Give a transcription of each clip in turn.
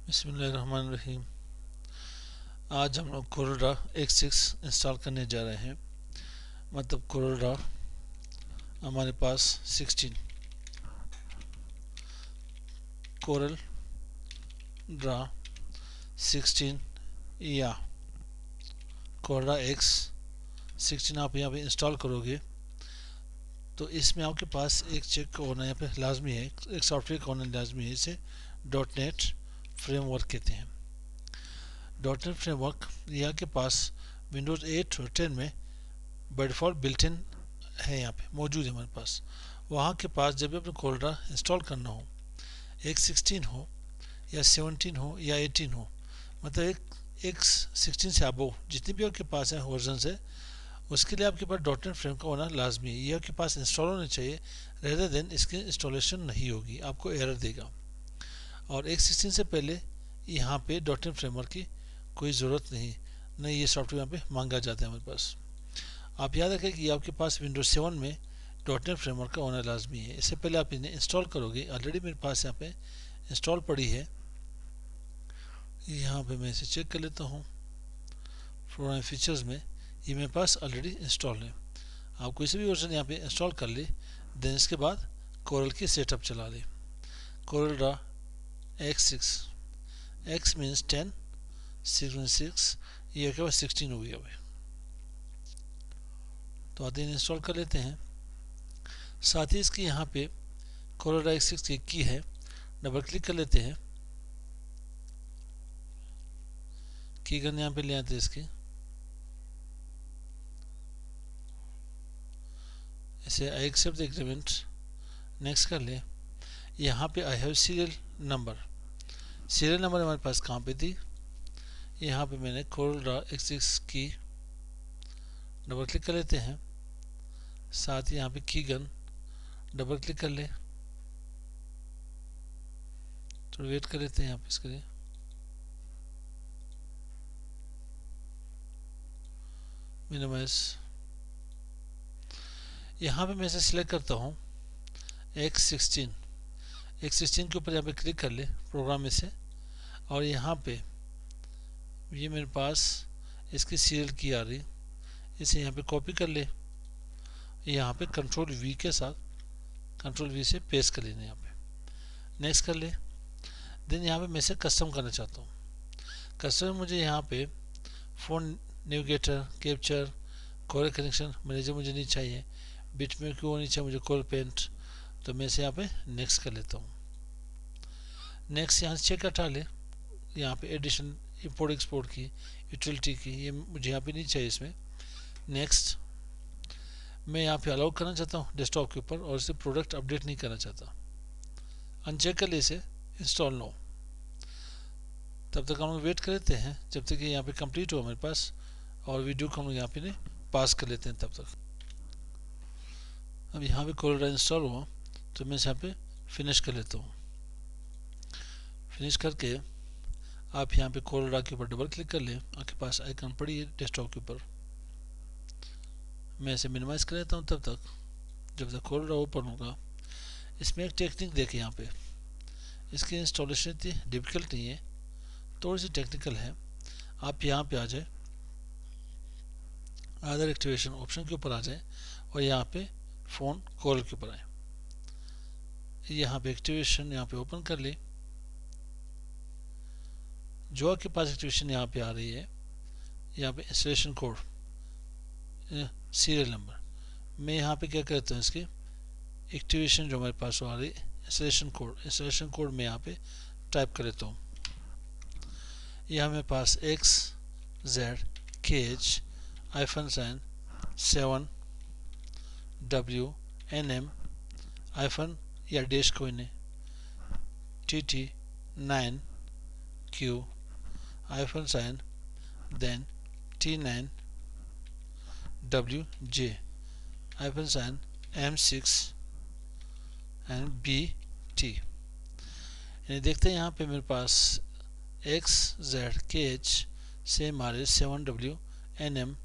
बिस्मिल्लाहिर्रहमानिर्रहीम। आज हम लोग कोरल X6 इंस्टॉल करने जा रहे हैं। मतलब कोरल हमारे पास 16 कोरल ड्रा 16 या कोरल X16 आप यहाँ पे इंस्टॉल करोगे तो इसमें आपके पास एक चेक होना यहाँ पे लाजमी है, एक सॉफ्टवेयर का होना लाजमी है। इसे .NET फ्रेमवर्क कहते हैं। .NET फ्रेमवर्क यहाँ के पास विंडोज़ 8 और 10 में बाय डिफ़ॉल्ट बिल्ट इन है, यहाँ पे मौजूद है हमारे पास। वहाँ के पास जब भी अपने कोरल इंस्टॉल करना हो, X16 हो या 17 हो या 18 हो, मतलब एक X16 से अबव जितनी भी आपके पास है वर्जन है, उसके लिए आपके पास .NET फ्रेम का होना लाजमी है। ये आपके पास इंस्टॉल होना चाहिए, रेदर देन इसकी इंस्टॉलेशन नहीं होगी, आपको एरर देगा। और X16 से पहले यहाँ पे .NET फ्रेमवर्क की कोई ज़रूरत नहीं ये सॉफ्टवेयर यहाँ पे मांगा जाता है हमारे पास। आप याद रखें कि आपके पास विंडोज 7 में .NET फ्रेमवर्क का होना लाजमी है। इससे पहले आप इन्हें इंस्टॉल करोगे, ऑलरेडी मेरे पास यहाँ पे इंस्टॉल पड़ी है। यहाँ पे मैं इसे चेक कर लेता हूँ। प्रोग्राम फीचर्स में ये मेरे पास ऑलरेडी इंस्टॉल है। आप कोई से भी वर्जन यहाँ पे इंस्टॉल कर ले, देन इसके बाद कोरल की सेटअप चला ले। Corel Draw X6, X means 10, 6 means 6, ये के बाद 16 हो गया भाई। तो आते ही इंस्टॉल कर लेते हैं। साथ ही इसकी यहाँ पे कोरल X6 की है, डबल क्लिक कर लेते हैं। की गन यहाँ पे ले आते हैं इसकी, इसे I accept the agreement, next कर ले। यहाँ पे आई हैव सीरियल नंबर हमारे पास कहाँ पे थी, यहाँ पे मैंने कोरल X6 की डबल क्लिक कर लेते हैं। साथ ही यहाँ पे की गन डबल क्लिक कर ले, तो वेट कर लेते हैं यहाँ पे इसके लिए। मिनिमाइज, यहाँ पे मैं इसे सिलेक्ट करता हूँ X16 के ऊपर यहाँ पे क्लिक कर ले प्रोग्राम में से, और यहाँ पे ये मेरे पास इसकी सीरियल की आ रही, इसे यहाँ पे कॉपी कर ले। यहाँ पे कंट्रोल V के साथ कंट्रोल V से पेस्ट कर लेना, यहाँ पे नेक्स्ट कर ले। देन यहाँ पे मैं इसे कस्टम करना चाहता हूँ। कस्टम मुझे यहाँ पे phone navigator, capture, coral connection manager मुझे नहीं चाहिए, बिट में क्यों नहीं चाहिए मुझे कोरल पेंट, तो मैं इसे यहाँ पे नेक्स्ट कर लेता हूँ। नेक्स्ट यहाँ से चेक हटा ले, यहाँ पे एडिशन, इंपोर्ट एक्सपोर्ट की, यूटिलिटी की, ये मुझे यहाँ पे नहीं चाहिए इसमें। नेक्स्ट, मैं यहाँ पे अलाउ करना चाहता हूँ डेस्कटॉप के ऊपर, और इसे प्रोडक्ट अपडेट नहीं करना चाहता। अनचेक कर ले इसे, इंस्टॉल नो। तब तक हम लोग वेट कर लेते हैं जब तक कि यहाँ पे कंप्लीट हो हमारे पास, और वीडियो को हम लोग यहाँ पे पास कर लेते हैं तब तक। अब यहाँ पे कोरल इंस्टॉल हुआ तो मैं यहाँ पे फिनिश कर लेता हूँ। फिनिश करके आप यहाँ पे कोरल के ऊपर डबल क्लिक कर ले, आपके पास आइकन पड़ी है डेस्कटॉप के ऊपर। मैं इसे मिनिमाइज कर लेता हूँ तब तक जब तक कोरल ओपन होगा। इसमें एक टेक्निक देखें, यहाँ पे इसकी इंस्टॉलेशन इतनी डिफिकल्ट नहीं है, थोड़ी सी टेक्निकल है। आप यहाँ पे आ जाए, अदर एक्टिवेशन ऑप्शन के ऊपर आ जाए, और यहाँ पे फ़ोन कोरल के ऊपर आए। यहाँ पे एक्टिवेशन यहाँ पे ओपन कर ले। जो आपके पास एक्टिवेशन यहाँ पे आ रही है, यहाँ पे इंस्टॉलेशन कोड, सीरियल नंबर, मैं यहाँ पे क्या करता हूँ, इसकी एक्टिवेशन जो हमारे पास आ रही है इंस्टॉलेशन कोड में यहाँ पे टाइप कर लेता हूँ। यहाँ मेरे पास XZKH-7WNM या डैश कोई नहीं, TT9Q then T9WJ M6 and BT। यानी देखते हैं यहाँ पे मेरे पास XZKH से हमारे 7WNM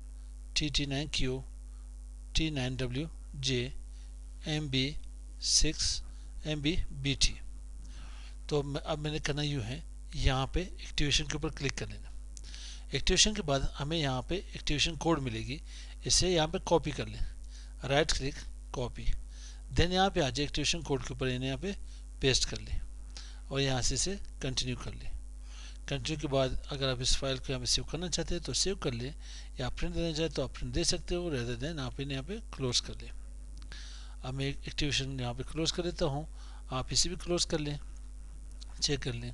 TT9Q T9WJ MB6 MBBT। तो अब मैंने करना यूँ है, यहाँ पे एक्टिवेशन के ऊपर क्लिक कर लेना। एक्टिवेशन के बाद हमें यहाँ पे एक्टिवेशन कोड मिलेगी, इसे यहाँ पे कॉपी कर लें, राइट क्लिक कॉपी, देन यहाँ पे आ जाए एक्टिवेशन कोड के ऊपर इन्हें यहाँ पे पेस्ट कर लें और यहाँ से इसे कंटिन्यू कर लें। कंटिन्यू के बाद अगर आप इस फाइल को यहाँ पे सेव करना चाहते हैं तो सेव कर लें, या प्रिंट देना चाहते तो आप प्रिंट दे सकते हो, रेदर देन आप इन्हें यहाँ पे क्लोज कर लें। अब मैं एक्टिवेशन यहाँ पे क्लोज कर देता हूँ, आप इसे भी क्लोज कर लें, चेक कर लें।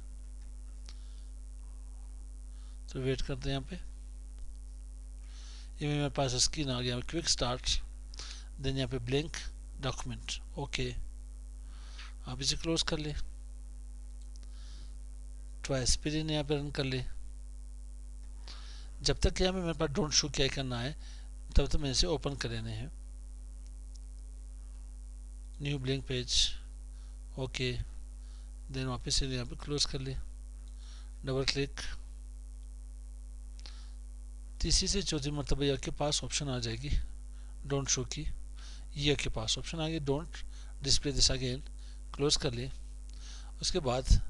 तो वेट करते हैं, यहाँ पे ये मेरे पास स्क्रीन आ गया, क्विक स्टार्ट, देन यहाँ पे ब्लैंक डॉक्यूमेंट, ओके। आप इसे क्लोज कर ले, ट्वाइस फिर इन्हें यहाँ पे रन कर ले। जब तक यहाँ पे मेरे पास डोंट शो क्या करना है तब तक मैं इसे ओपन कर लेने हैं। New blank page, okay, then वापस यहाँ पे क्लोज कर ले, डबल क्लिक, तीसरी से चौथी मरतबा यह के पास ऑप्शन आ जाएगी डोंट शो की, यह के पास ऑप्शन आ गया don't display this again, close कर ले। उसके बाद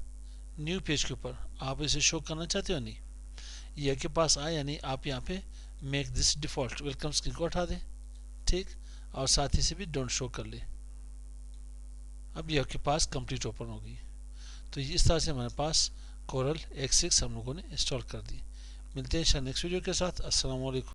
न्यू पेज के ऊपर आप इसे शो करना चाहते हो नहीं, यह के पास आए यानी आप यहाँ पे make this default welcome screen को हटा दें, ठीक, और साथ ही से भी डोंट शो कर ले। अब यह के पास कंप्लीट ओपन होगी। तो इस तरह से हमारे पास कोरल X6 हम लोगों ने इंस्टॉल कर दी। मिलते हैं नेक्स्ट वीडियो के साथ। अस्सलाम वालेकुम।